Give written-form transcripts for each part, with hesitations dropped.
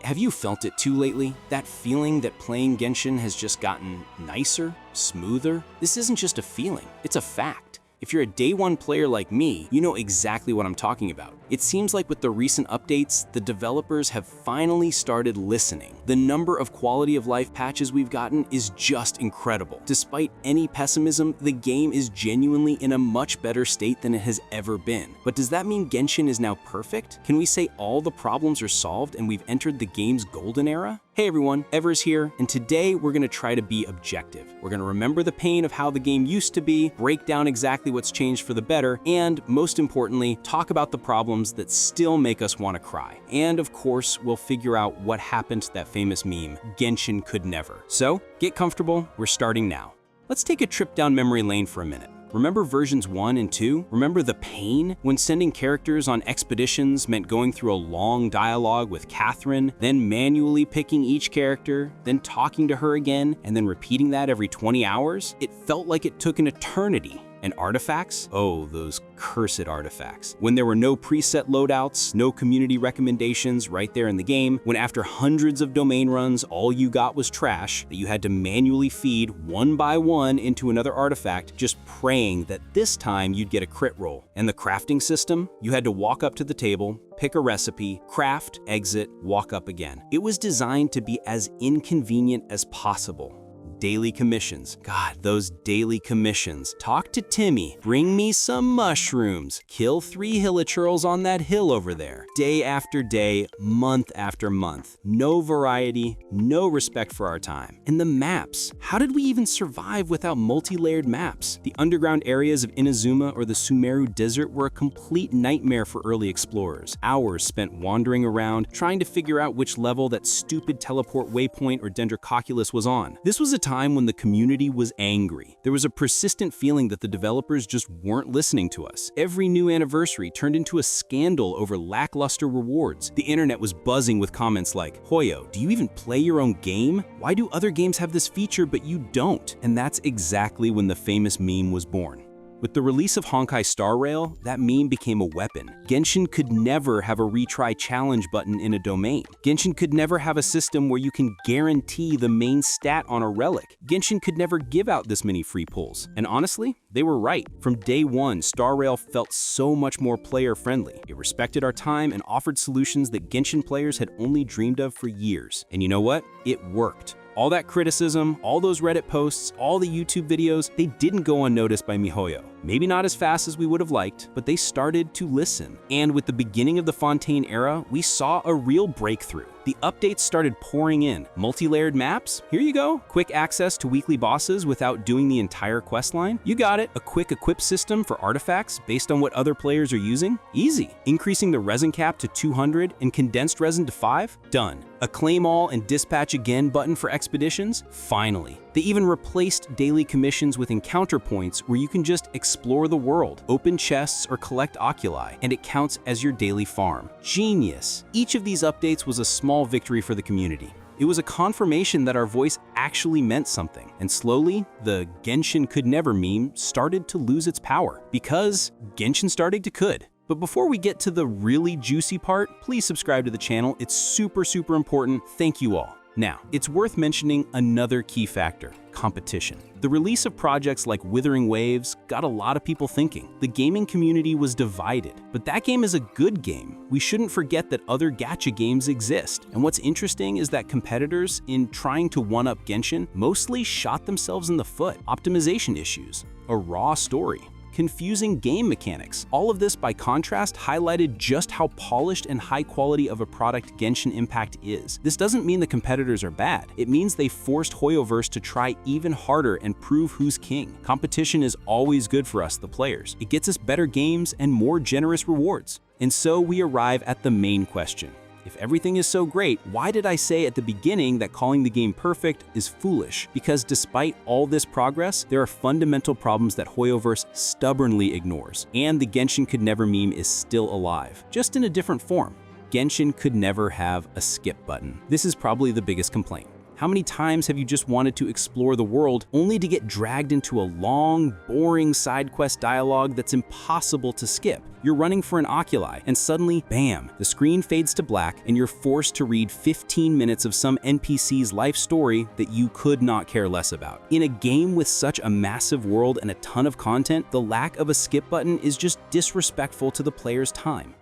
have you felt it too lately? That feeling that playing Genshin has just gotten nicer, smoother? This isn't just a feeling, it's a fact. If you're a day one player like me, you know exactly what I'm talking about. It seems like with the recent updates, the developers have finally started listening. The number of quality of life patches we've gotten is just incredible. Despite any pessimism, the game is genuinely in a much better state than it has ever been. But does that mean Genshin is now perfect? Can we say all the problems are solved and we've entered the game's golden era? Hey everyone, Evers here, and today we're gonna try to be objective. We're gonna remember the pain of how the game used to be, break down exactly what's changed for the better, and most importantly, talk about the problems that still make us wanna cry. And of course, we'll figure out what happened to that famous meme, Genshin Could Never. So, get comfortable, we're starting now. Let's take a trip down memory lane for a minute. Remember versions 1 and 2? Remember the pain when sending characters on expeditions meant going through a long dialogue with Catherine, then manually picking each character, then talking to her again, and then repeating that every 20 hours? It felt like it took an eternity. And artifacts? Oh, those cursed artifacts. When there were no preset loadouts, no community recommendations right there in the game, when after hundreds of domain runs, all you got was trash that you had to manually feed one by one into another artifact, just praying that this time you'd get a crit roll. And the crafting system? You had to walk up to the table, pick a recipe, craft, exit, walk up again. It was designed to be as inconvenient as possible. Daily commissions. God, those daily commissions. Talk to Timmy. Bring me some mushrooms. Kill 3 hilichurls on that hill over there. Day after day, month after month. No variety, no respect for our time. And the maps. How did we even survive without multi-layered maps? The underground areas of Inazuma or the Sumeru Desert were a complete nightmare for early explorers. Hours spent wandering around, trying to figure out which level that stupid teleport waypoint or Dendrococulus was on. This was a time when the community was angry. There was a persistent feeling that the developers just weren't listening to us. Every new anniversary turned into a scandal over lackluster rewards. The internet was buzzing with comments like, "Hoyo, do you even play your own game? Why do other games have this feature but you don't?" And that's exactly when the famous meme was born. With the release of Honkai Star Rail, that meme became a weapon. Genshin could never have a retry challenge button in a domain. Genshin could never have a system where you can guarantee the main stat on a relic. Genshin could never give out this many free pulls. And honestly, they were right. From day one, Star Rail felt so much more player-friendly. It respected our time and offered solutions that Genshin players had only dreamed of for years. And you know what? It worked. All that criticism, all those Reddit posts, all the YouTube videos, they didn't go unnoticed by MiHoYo. Maybe not as fast as we would have liked, but they started to listen. And with the beginning of the Fontaine era, we saw a real breakthrough. The updates started pouring in. Multi-layered maps? Here you go. Quick access to weekly bosses without doing the entire questline? You got it. A quick equip system for artifacts based on what other players are using? Easy. Increasing the resin cap to 200 and condensed resin to 5? Done. A claim all and dispatch again button for expeditions? Finally. They even replaced daily commissions with encounter points where you can just explore the world, open chests, or collect oculi, and it counts as your daily farm. Genius! Each of these updates was a small victory for the community. It was a confirmation that our voice actually meant something. And slowly, the Genshin Could Never meme started to lose its power because Genshin started to could. But before we get to the really juicy part, please subscribe to the channel. It's super important. Thank you all. Now, it's worth mentioning another key factor: competition. The release of projects like Withering Waves got a lot of people thinking. The gaming community was divided, but that game is a good game. We shouldn't forget that other gacha games exist. And what's interesting is that competitors, in trying to one-up Genshin, mostly shot themselves in the foot. Optimization issues, a raw story, confusing game mechanics. All of this, by contrast, highlighted just how polished and high quality of a product Genshin Impact is. This doesn't mean the competitors are bad. It means they forced Hoyoverse to try even harder and prove who's king. Competition is always good for us, the players. It gets us better games and more generous rewards. And so we arrive at the main question. If everything is so great, why did I say at the beginning that calling the game perfect is foolish? Because despite all this progress, there are fundamental problems that Hoyoverse stubbornly ignores. And the Genshin Could Never meme is still alive, just in a different form. Genshin could never have a skip button. This is probably the biggest complaint. How many times have you just wanted to explore the world only to get dragged into a long, boring side quest dialogue that's impossible to skip? You're running for an oculi, and suddenly, bam, the screen fades to black and you're forced to read 15 minutes of some NPC's life story that you could not care less about. In a game with such a massive world and a ton of content, the lack of a skip button is just disrespectful to the player's time.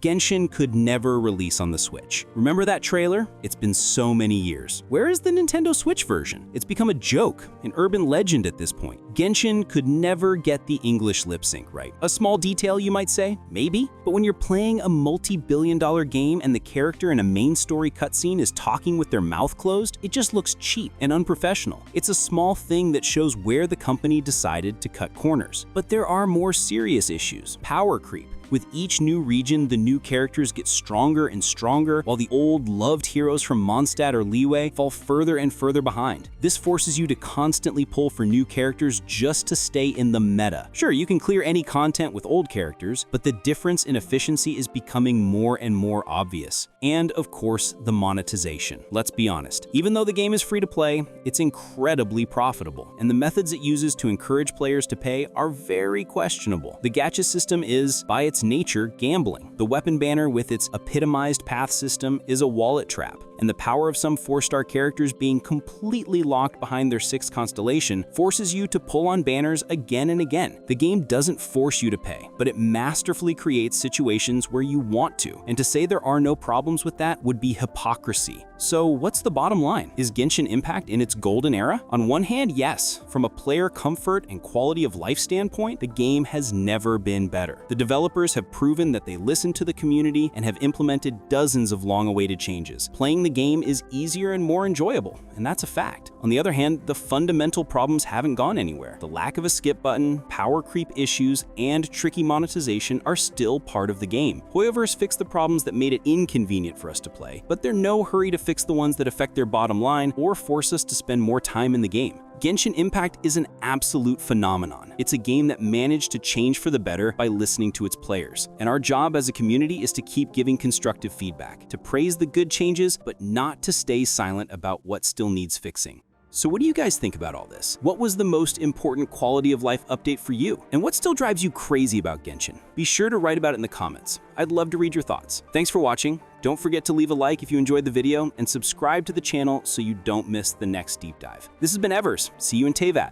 Genshin Could Never release on the Switch. Remember that trailer? It's been so many years. Where is the Nintendo Switch version? It's become a joke, an urban legend at this point. Genshin could never get the English lip sync right. A small detail, you might say? Maybe? But when you're playing a multi-billion-dollar game and the character in a main story cutscene is talking with their mouth closed, it just looks cheap and unprofessional. It's a small thing that shows where the company decided to cut corners. But there are more serious issues. Power creep. With each new region, the new characters get stronger and stronger, while the old, loved heroes from Mondstadt or Liyue fall further and further behind. This forces you to constantly pull for new characters just to stay in the meta. Sure, you can clear any content with old characters, but the difference in efficiency is becoming more and more obvious. And, of course, the monetization. Let's be honest. Even though the game is free to play, it's incredibly profitable, and the methods it uses to encourage players to pay are very questionable. The gacha system is, by its nature, gambling. The weapon banner with its epitomized path system is a wallet trap, and the power of some 4-star characters being completely locked behind their 6th constellation forces you to pull on banners again and again. The game doesn't force you to pay, but it masterfully creates situations where you want to, and to say there are no problems with that would be hypocrisy. So what's the bottom line? Is Genshin Impact in its golden era? On one hand, yes. From a player comfort and quality of life standpoint, the game has never been better. The developers have proven that they listen to the community and have implemented dozens of long-awaited changes. Playing the game is easier and more enjoyable, and that's a fact. On the other hand, the fundamental problems haven't gone anywhere. The lack of a skip button, power creep issues, and tricky monetization are still part of the game. Hoyoverse fixed the problems that made it inconvenient for us to play, but they're no hurry to fix the ones that affect their bottom line or force us to spend more time in the game. Genshin Impact is an absolute phenomenon. It's a game that managed to change for the better by listening to its players. And our job as a community is to keep giving constructive feedback, to praise the good changes, but not to stay silent about what still needs fixing. So what do you guys think about all this? What was the most important quality of life update for you? And what still drives you crazy about Genshin? Be sure to write about it in the comments. I'd love to read your thoughts. Thanks for watching. Don't forget to leave a like if you enjoyed the video and subscribe to the channel so you don't miss the next deep dive. This has been Evers. See you in Teyvat.